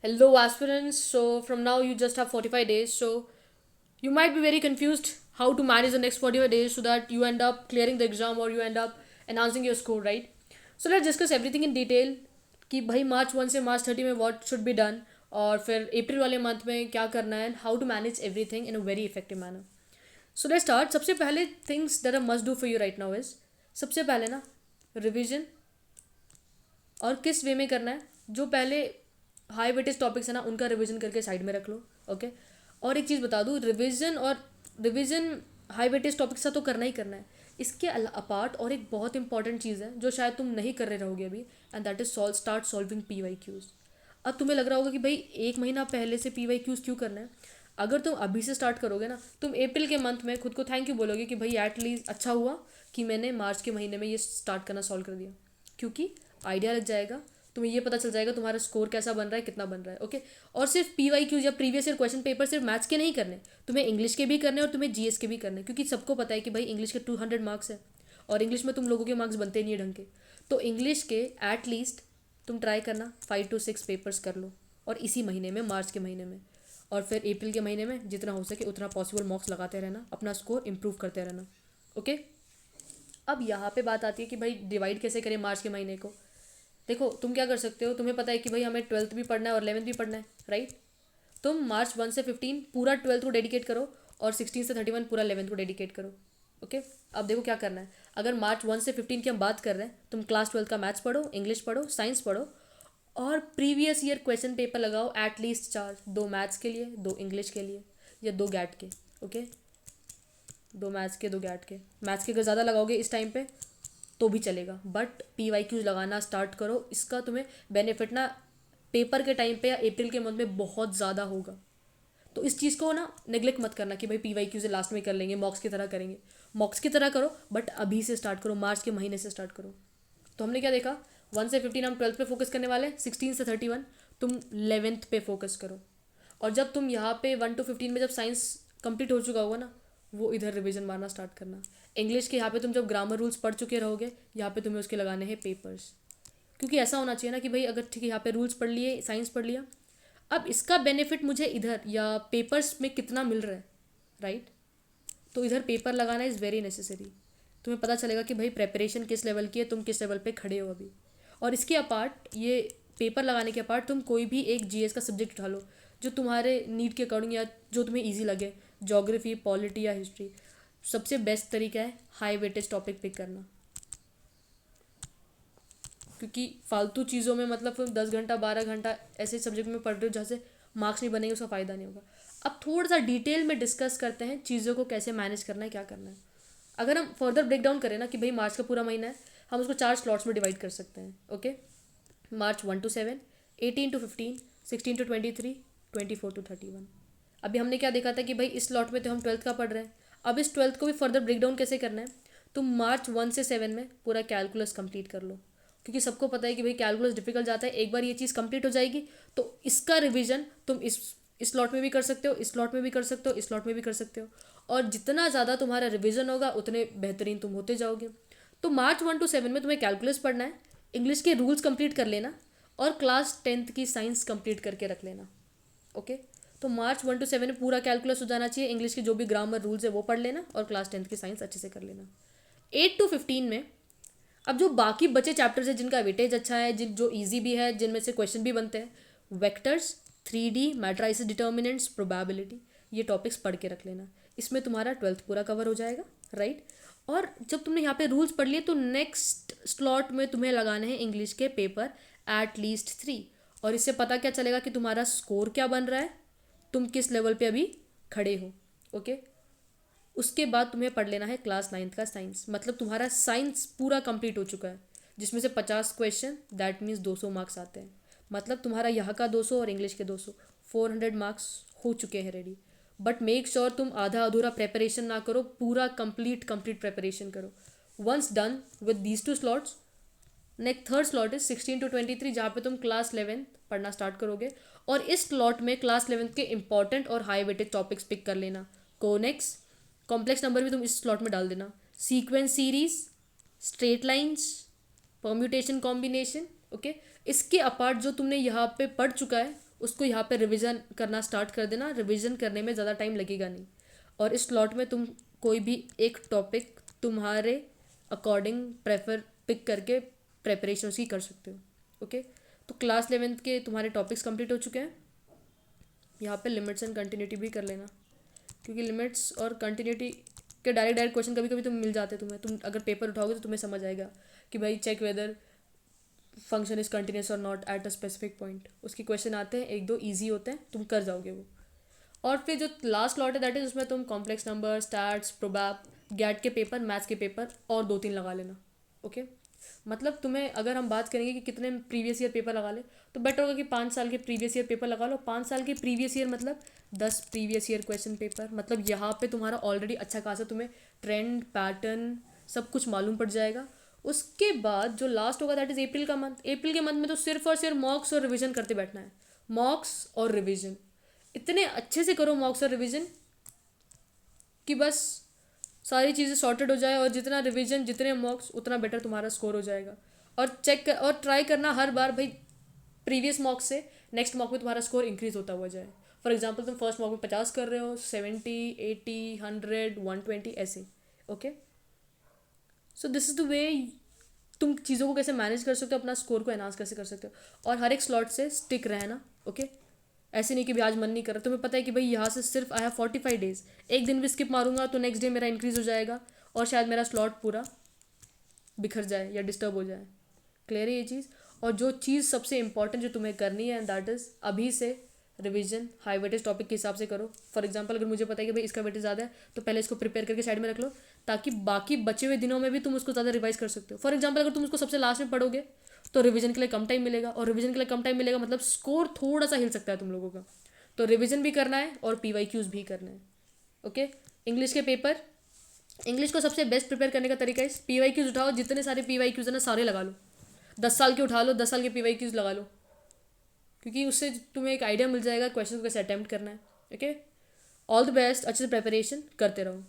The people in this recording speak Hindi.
Hello, aspirants. So, from now, you just have 45 days. So, you might be very confused how to manage the next 45 days so that you end up clearing the exam or you end up enhancing your score, right? So, let's discuss everything in detail कि भाई मार्च 1 से मार्च 30 में what should be done और फिर अप्रैल वाले मंथ में क्या करना है and how to manage everything in a very effective manner. So, let's start. सबसे पहले things that I must do for you right now is सबसे पहले ना रिविजन और किस वे में करना है जो पहले हाई वेटेज टॉपिक्स है ना उनका रिवीजन करके साइड में रख लो. ओके. और एक चीज़ बता दूँ, रिवीजन हाई वेटेज टॉपिक्स का तो करना ही करना है. इसके अपार्ट और एक बहुत इंपॉर्टेंट चीज़ है जो शायद तुम नहीं कर रहे रहोगे अभी, and that is start solving PYQs. अब तुम्हें लग रहा होगा कि भाई एक महीना पहले से PYQs क्यों करना है. अगर तुम अभी से स्टार्ट करोगे ना, तुम अप्रैल के मंथ में खुद को थैंक यू बोलोगे कि भाई एटलीस्ट अच्छा हुआ कि मैंने मार्च के महीने में ये स्टार्ट करना सॉल्व कर दिया, क्योंकि आइडिया लग जाएगा, तुम्हें ये पता चल जाएगा तुम्हारा स्कोर कैसा बन रहा है, कितना बन रहा है. ओके. और सिर्फ PYQ या प्रीवियस ईयर क्वेश्चन पेपर सिर्फ मैथ्स के नहीं करने, तुम्हें इंग्लिश के भी करने और तुम्हें GS के भी करने, क्योंकि सबको पता है कि भाई इंग्लिश के 200 मार्क्स है और इंग्लिश में तुम लोगों के मार्क्स बनते नहीं है ढंग के. तो इंग्लिश के एटलीस्ट तुम ट्राई करना 5 to 6 पेपर्स कर लो, और इसी महीने में, मार्च के महीने में, और फिर अप्रैल के महीने में जितना हो सके उतना पॉसिबल मार्क्स लगाते रहना, अपना स्कोर इंप्रूव करते रहना. ओके. अब यहाँ पे बात आती है कि भाई डिवाइड कैसे करें मार्च के महीने को. देखो, तुम क्या कर सकते हो, तुम्हें पता है कि भाई हमें 12th भी पढ़ना है और 11th भी पढ़ना है, राइट. तुम मार्च 1 से 15 पूरा 12th को डेडिकेट करो और 16 से 31 पूरा 11th को डेडिकेट करो. ओके. अब देखो क्या करना है. अगर मार्च 1 से 15 की हम बात कर रहे हैं, तुम क्लास 12th का मैथ्स पढ़ो, इंग्लिश पढ़ो, साइंस पढ़ो, और प्रीवियस ईयर क्वेश्चन पेपर लगाओ एटलीस्ट 4, 2 मैथ्स के लिए, 2 इंग्लिश के लिए, या 2 गैट के. ओके. 2 मैथ्स के, 2 गैट के. मैथ्स के अगर ज़्यादा लगाओगे इस टाइम पे तो भी चलेगा, बट PYQs लगाना स्टार्ट करो. इसका तुम्हें बेनिफिट ना पेपर के टाइम पे या अप्रैल के मंथ में बहुत ज़्यादा होगा. तो इस चीज़ को ना नेग्लेक्ट मत करना कि भाई PYQ से लास्ट में कर लेंगे, मॉक्स की तरह करेंगे. मॉक्स की तरह करो, बट अभी से स्टार्ट करो, मार्च के महीने से स्टार्ट करो. तो हमने क्या देखा, 1 से 15 हम 12th पे फोकस करने वाले, 16 से 31 तुम 11th पे फोकस करो. और जब तुम यहाँ पे 1 to 15 में जब साइंस कंप्लीट हो चुका होगा ना, वो इधर रिवीजन मारना स्टार्ट करना. इंग्लिश के यहाँ पे तुम जब ग्रामर रूल्स पढ़ चुके रहोगे, यहाँ पे तुम्हें उसके लगाने हैं पेपर्स. क्योंकि ऐसा होना चाहिए ना कि भाई अगर ठीक है यहाँ पे रूल्स पढ़ लिए, साइंस पढ़ लिया, अब इसका बेनिफिट मुझे इधर या पेपर्स में कितना मिल रहा है, राइट. तो इधर पेपर लगाना इज़ वेरी नेसेसरी. तुम्हें पता चलेगा कि भाई प्रेपरेशन किस लेवल की है, तुम किस लेवल पे खड़े हो अभी. और इसके अपार्ट, ये पेपर लगाने के अपार्ट तुम कोई भी एक GS का सब्जेक्ट उठा लो जो तुम्हारे नीड के अकॉर्डिंग या जो तुम्हें ईजी लगे, जोग्राफी, पॉलिटी या हिस्ट्री. सबसे बेस्ट तरीका है हाई वेटेज टॉपिक पिक करना, क्योंकि फालतू चीज़ों में मतलब तुम 10 घंटा 12 घंटा ऐसे सब्जेक्ट में पढ़ रहे हो जहाँ से मार्क्स नहीं बनेंगे, उसका फ़ायदा नहीं होगा. अब थोड़ा सा डिटेल में डिस्कस करते हैं चीज़ों को कैसे मैनेज करना है, क्या करना है. अगर हम फर्दर ब्रेक डाउन करें ना कि भाई मार्च का पूरा महीना है, हम उसको 4 स्लॉट्स में डिवाइड कर सकते हैं. Okay. March 1 to 7, 18 to 15, 16 to 23, 24 to 31. अभी हमने क्या देखा था कि भाई इस स्लॉट में तो हम 12th का पढ़ रहे हैं. अब इस 12th को भी फर्दर ब्रेक डाउन कैसे करना है, तुम मार्च 1 से 7 में पूरा कैलकुलस कंप्लीट कर लो, क्योंकि सबको पता है कि भाई कैलकुलस डिफिकल्ट जाता है. एक बार ये चीज़ कंप्लीट हो जाएगी तो इसका रिवीजन तुम इस स्लॉट में भी कर सकते हो, इस स्लॉट में भी कर सकते हो, इस स्लॉट में भी कर सकते हो. और जितना ज़्यादा तुम्हारा रिवीजन होगा उतने बेहतरीन तुम होते जाओगे. तो मार्च 1 to 7 में तुम्हें कैलकुलस पढ़ना है, इंग्लिश के रूल्स कंप्लीट कर लेना, और क्लास 10th की साइंस कंप्लीट करके रख लेना. ओके. तो मार्च 1 to 7 में पूरा कैलकुलस हो जाना चाहिए, इंग्लिश के जो भी ग्रामर रूल्स है वो पढ़ लेना, और क्लास 10th की साइंस अच्छे से कर लेना. 8 to 15 में अब जो बाकी बचे चैप्टर्स हैं जिनका वेटेज अच्छा है, जो ईजी भी है, जिनमें से क्वेश्चन भी बनते हैं, vectors, 3D, matrices determinants, probability, ये टॉपिक्स पढ़ के रख लेना. इसमें तुम्हारा 12th पूरा कवर हो जाएगा, राइट. और जब तुमने यहाँ पे रूल्स पढ़ लिए तो नेक्स्ट स्लॉट में तुम्हें लगाने हैं इंग्लिश के पेपर एटलीस्ट 3. और इससे पता क्या चलेगा कि तुम्हारा स्कोर क्या बन रहा है, तुम किस लेवल पे अभी खड़े हो. ओके. उसके बाद तुम्हें पढ़ लेना है क्लास 9th का साइंस. मतलब तुम्हारा साइंस पूरा कंप्लीट हो चुका है, जिसमें से 50 क्वेश्चन, दैट मीन्स 200 मार्क्स आते हैं. मतलब तुम्हारा यहाँ का 200 और इंग्लिश के 200, 400 मार्क्स हो चुके हैं रेडी. बट मेक श्योर तुम आधा अधूरा प्रेपरेशन ना करो, पूरा कंप्लीट प्रेपरेशन करो. Once done with these 2 slots, next third slot is 16 to 23, जहाँ पे तुम क्लास 11th पढ़ना स्टार्ट करोगे. और इस स्लॉट में क्लास 11th के इंपॉर्टेंट और हाई वेटेड टॉपिक्स पिक कर लेना. कोनेक्स, कॉम्प्लेक्स नंबर भी तुम इस स्लॉट में डाल देना, sequence series, straight lines, permutation combination. Okay. इसके अपार्ट जो तुमने यहाँ पे पढ़ चुका है उसको यहाँ पे रिवीजन करना स्टार्ट कर देना। रिवीजन करने में ज़्यादा टाइम लगेगा नहीं, और इस स्लॉट में तुम कोई भी एक टॉपिक तुम्हारे अकॉर्डिंग प्रेफर पिक करके प्रेपरेशन उसकी कर सकते हो। ओके, तो क्लास 11th के तुम्हारे टॉपिक्स कंप्लीट हो चुके हैं। यहाँ पे लिमिट्स एंड कंटिन्यूटी भी कर लेना, क्योंकि लिमिट्स और कंटिन्यूटी के डायरेक्ट डायरेक्ट क्वेश्चन कभी कभी तुम मिल जाते हैं तुम्हें। तुम अगर पेपर उठाओगे तो तुम्हें समझ आएगा कि भाई check whether function is continuous और not at a specific point. उसके क्वेश्चन आते हैं, एक दो ईजी होते हैं, तुम कर जाओगे वो। और फिर जो लास्ट स्लॉट है दैट इज उसमें तुम कॉम्प्लेक्स नंबर, स्टैट्स, प्रोबैब, गैट के पेपर, मैथ्स के पेपर और 2-3 लगा लेना। ओके, मतलब तुम्हें अगर हम बात करेंगे कि कितने प्रीवियस ईयर पेपर लगा ले, तो बेटर होगा कि 5 साल के प्रीवियस ईयर पेपर लगा लो। 5 साल के प्रीवियस ईयर मतलब 10 प्रीवियस ईयर क्वेश्चन पेपर। मतलब यहाँ पे तुम्हारा ऑलरेडी अच्छा खासा तुम्हें ट्रेंड, पैटर्न सब कुछ मालूम पड़ जाएगा। उसके बाद जो लास्ट होगा दैट इज अप्रैल का मंथ। अप्रैल के मंथ में तो सिर्फ और सिर्फ मॉक्स और रिविजन करते बैठना है। मॉक्स और रिविजन इतने अच्छे से करो, मॉक्स और रिविजन, कि बस सारी चीज़ें सॉर्टेड हो जाए, और जितना रिवीजन जितने मॉक्स उतना बेटर तुम्हारा स्कोर हो जाएगा। और चेक कर और ट्राई करना हर बार भाई प्रीवियस मॉक से नेक्स्ट मॉक में तुम्हारा स्कोर इंक्रीज होता हुआ जाए। फॉर एग्जांपल तुम फर्स्ट मॉक में 50 कर रहे हो, 70, 80, 100, 120 ऐसे। Okay, so this is the way तुम चीज़ों को कैसे मैनेज कर सकते हो, अपना स्कोर को एनहांस कैसे कर सकते हो। और हर एक स्लॉट से स्टिक रहना। ओके, ऐसे नहीं कि भी आज मन नहीं कर रहा, तुम्हें पता है कि भाई यहाँ से सिर्फ आई हैव 45 डेज, एक दिन भी स्किप मारूंगा तो नेक्स्ट डे मेरा इंक्रीज हो जाएगा और शायद मेरा स्लॉट पूरा बिखर जाए या डिस्टर्ब हो जाए। क्लियर है ये चीज़। और जो चीज़ सबसे इंपॉर्टेंट जो तुम्हें करनी है दैट इज़ अभी से रिवीजन हाई वेटेज टॉपिक के हिसाब से करो। फॉर एग्जांपल अगर मुझे पता है कि भाई इसका वेटेज ज़्यादा है तो पहले इसको प्रिपेयर करके साइड में रख लो, ताकि बाकी बचे हुए दिनों में भी तुम उसको ज़्यादा रिवाइज कर सकते हो। फॉर एग्जाम्पल अगर तुम उसको सबसे लास्ट में पढ़ोगे तो रिवीजन के लिए कम टाइम मिलेगा, और रिवीजन के लिए कम टाइम मिलेगा मतलब स्कोर थोड़ा सा हिल सकता है तुम लोगों का। तो रिवीजन भी करना है और PYQs भी करना है। ओके, इंग्लिश के पेपर, इंग्लिश को सबसे बेस्ट प्रिपेयर करने का तरीका है PYQs उठाओ, जितने सारे PYQs है ना सारे लगा लो। 10 साल के उठा लो, 10 साल के PYQs लगा लो, क्योंकि उससे तुम्हें एक आइडिया मिल जाएगा क्वेश्चन को कैसे अटैम्प्ट करना है। ओके, ऑल द बेस्ट, अच्छे से प्रिपरेशन करते रहो।